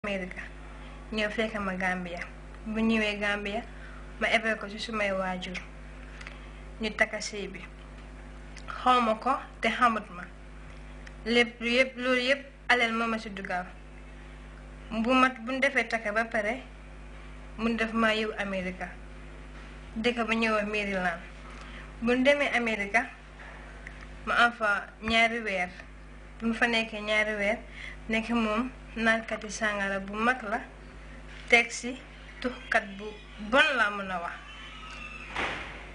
America ñëw fekk ma Gambia bu ñëwee Gambia ma ébal ko ci sumay waajur ñu takka sëy bi xawma ko te xamut ma lépp loolu yépp alal moo ma ci dugal buñ defee takka ba pare mun def ma yow America dëkk ba ñëw Maryland buñ demee America ma am fa ñaari weer buñ fa nekkee ñaari weer nekk moom naankati sàngara bu mag la teg si tuxkat bu bon laa mën a wax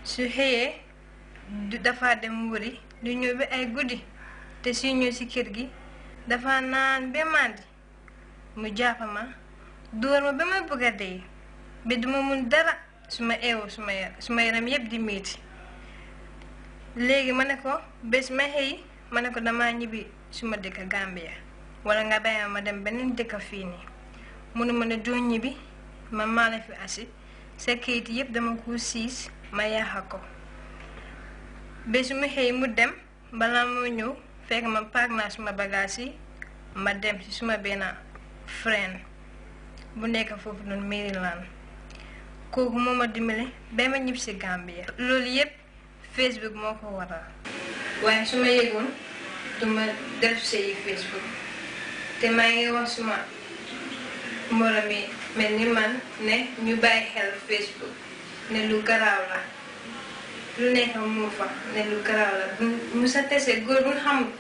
su xëyee dafa dem wuri du ñëw bi ay guddi te su ñëw si kër gi dafa naan ba màndi mu jàpp ma dóor ma ba ma bëgg a dee bi duma mun dara suma eewu suma yaram yépp di metti léegi ma ne ko bés ma xëy ma ne ko dama ñibbi suma dëkk Gambia wala nga bàyyi ma dem beneen dëkk fii nii munu ma ne doo ñibbi ma maa la fi asi sa kayit yépp dama ko siis ma yaaxa ko bés mu xëy mu dem balaa moo ñëw fekk ma paak naa suma bagage yi ma dem ci suma benn friend bu nekk foofu noonu Maryland kooku moo ma dimbali ba ma ñib si Gambia loolu yépp Facebook moo ko waral waaye su ma yëgoon duma def sëyi Facebook te maa ngi wax suma mbooloo mi mel ni man ne ñu bàyyi xel Facebook ne lu garaaw la lu nekk mu fa ne lu garaaw la mu sa tese góor bu xamut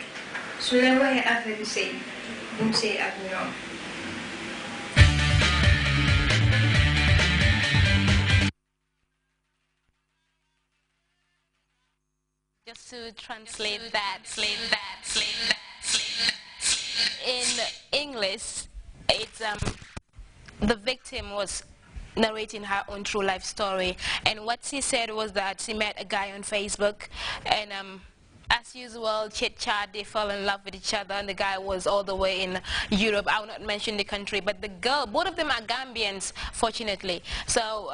su leen waxee affaire bi sëy bu mu sëy ak ñoom. Just to translate that. In English, it's the victim was narrating her own true life story, and what she said was that she met a guy on Facebook, and as usual, chit chat, they fell in love with each other, and the guy was all the way in Europe. I will not mention the country, but the girl, both of them are Gambians, fortunately. So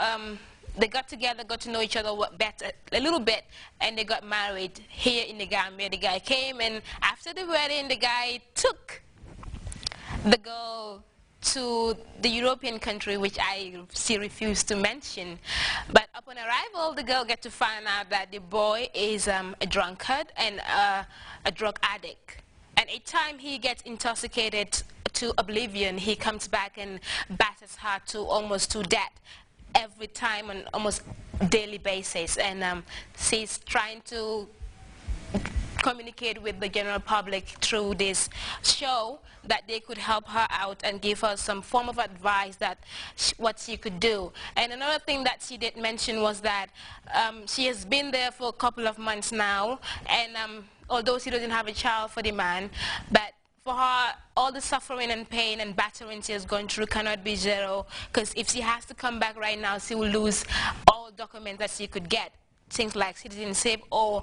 they got together, got to know each other a little bit, and they got married here in the Gambia. The guy came, and after the wedding, the guy took the girl to the European country, which she refused to mention. But upon arrival, the girl get to find out that the boy is a drunkard and a drug addict. And each time he gets intoxicated to oblivion, he comes back and batters her to almost to death every time on almost daily basis. And she's trying to communicate with the general public through this show that they could help her out and give her some form of advice that what she could do. And another thing that she did mention was that she has been there for a couple of months now, and although she doesn't have a child for the man, but for her, all the suffering and pain and battering she has gone through cannot be zero, because if she has to come back right now, she will lose all documents that she could get. Things like citizenship or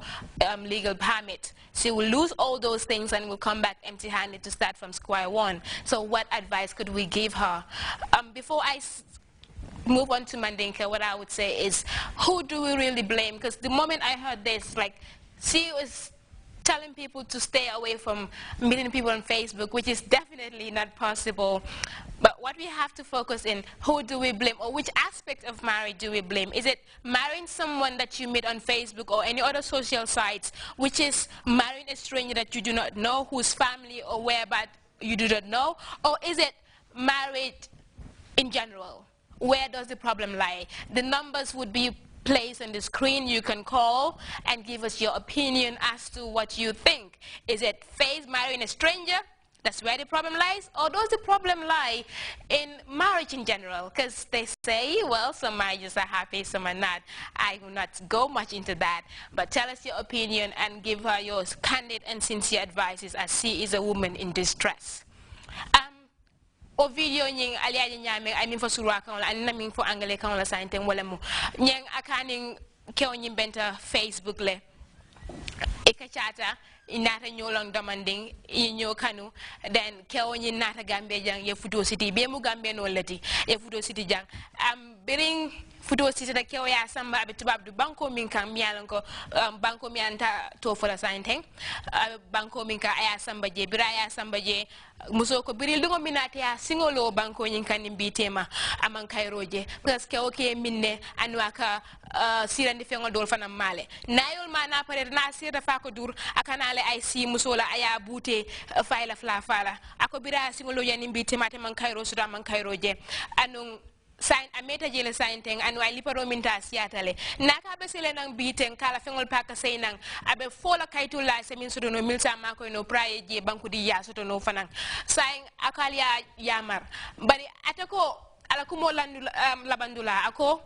legal permit. She will lose all those things and will come back empty-handed to start from square one. So what advice could we give her? Before I move on to Mandinka, what I would say is, who do we really blame? Because the moment I heard this, like, she was telling people to stay away from meeting people on Facebook, which is definitely not possible. But what we have to focus in, who do we blame, or which aspect of marriage do we blame? Is it marrying someone that you meet on Facebook or any other social sites, which is marrying a stranger that you do not know, whose family or whereabouts you do not know? Or is it marriage in general? Where does the problem lie? The numbers would be placed on the screen. You can call and give us your opinion as to what you think. Is it marrying a stranger? That's where the problem lies? Or does the problem lie in marriage in general? Because they say, well, some marriages are happy, some are not. I will not go much into that. But tell us your opinion and give her your candid and sincere advices, as she is a woman in distress. O video nying aliaje nyame I mean for surwa kan la na min for angale kan la sante wala mu nyang akani kew nyimbenta Facebook le e ka chata inata nyolong demanding inyo kanu then kew nyi nata gambe jang ye fudo city be mu gambe no lati e fudo city jang bring futo sisi da kewo ya samba abe tubab du banko min kan miyalan ko banko mi anta to fola sainteng banko min ka aya samba je bira ya samba je muso ko biril dungo minati ya singolo banko nyin kan mbitema aman kayroje parce que oke minne anwa ka sirandi fengo dol fanam male nayol ma na pare na sirda fa ko dur akanale ay si musola aya bute fayla fala ako bira singolo yani mbitema te man kayro suda man kayroje anung sign ameta jele sign teng anu ay liparo minta siatale naka be sele nang biten kala fengol paka sey nang abe fola kaytu la semin sodo no milta mako no praye je banku di ya soto no fanan sign akalia yamar bari atako ala kumo landu labandula ako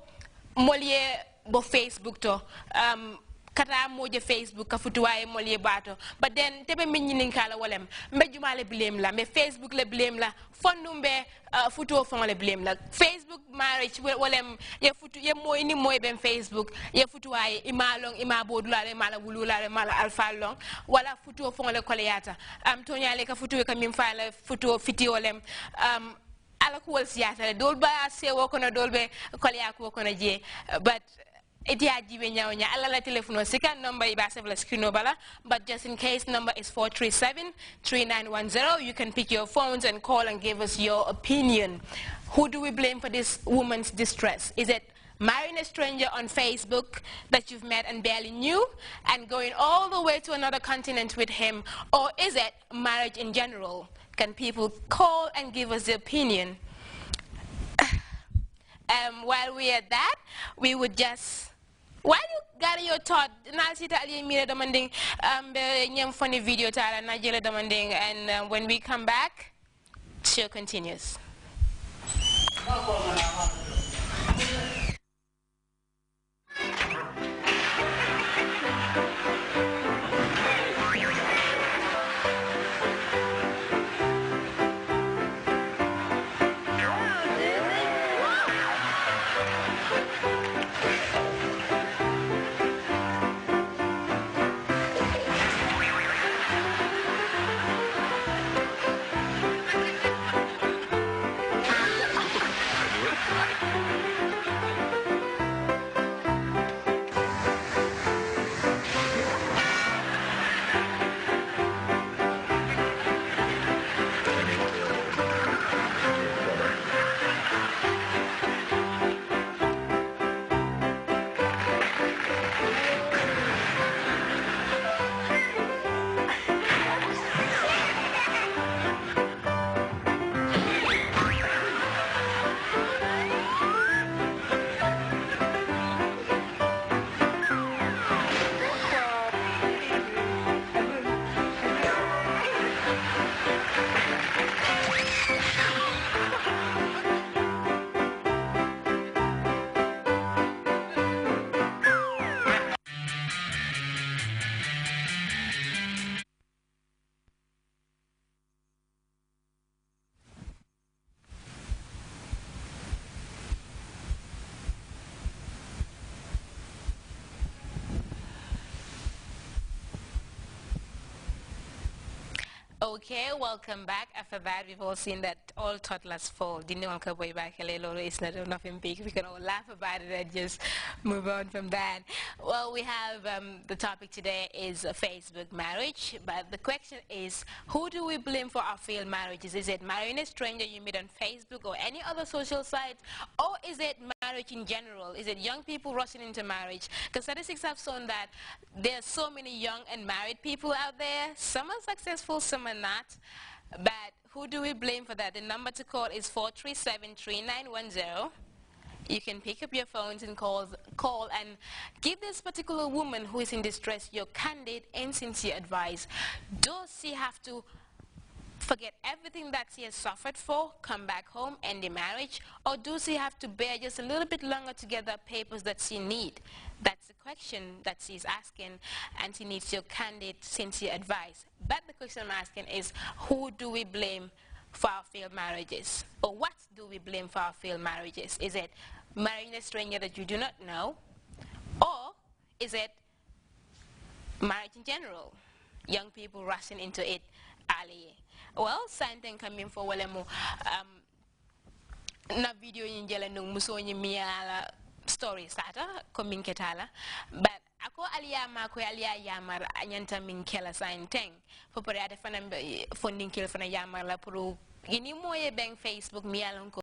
molye bo Facebook to kata moje Facebook ka futuwaye molye bato but then tebe minni kala walem mbe jumale blame la mbe Facebook le blame la fondumbe futuo fon le blame la Facebook marriage walem ye futu ye moy ni moy ben Facebook ye futuwaye imalong imabodula le mala wulula le mala alfa long wala futuo fon le koleyata tonyale ka futuwe ka min fa la futuo fitiolem ala ko wol siyata dolba sewo kono dolbe kolya ko kono je but iti ajibe nyawnya ala la telephone second number ibase la screen bala but just in case number is 437-3910. You can pick your phones and call and give us your opinion. Who do we blame for this woman's distress? Is it marrying a stranger on Facebook that you've met and barely knew and going all the way to another continent with him, or is it marriage in general? Can people call and give us their opinion? While we're at that, we would just while you got your thought, na sita ali mire demanding nyem funny video tara na jele demanding, and when we come back, show continues. Okay, welcome back. After that, we've all seen that all toddlers fall. Didn't want to boy back it's not nothing big. We can all laugh about it and just move on from that. Well, we have the topic today is Facebook marriage, but the question is, who do we blame for our failed marriages? Is it marrying a stranger you meet on Facebook or any other social site, or is it marriage in general? Is it young people rushing into marriage? Because statistics have shown that there are so many young and married people out there. Some are successful, some are not. But who do we blame for that? The number to call is 437-3910. You can pick up your phones and call and give this particular woman who is in distress your candid and sincere advice. Does she have to forget everything that she has suffered for, come back home, end the marriage, or does she have to bear just a little bit longer to get the papers that she needs? That's the question that she's asking, and she needs your candid, sincere advice. But the question I'm asking is, who do we blame for our failed marriages? Or what do we blame for our failed marriages? Is it marrying a stranger that you do not know? Or is it marriage in general? Young people rushing into it early. Well, something coming for walemo na video yin jela nung muso nyi miala story sata ko min ketala but ako aliyama ko aliya yamar anyanta min kela sign teng fo pare ate fana fondin kel fana yamar la pour ini moye bang Facebook mi yalon ko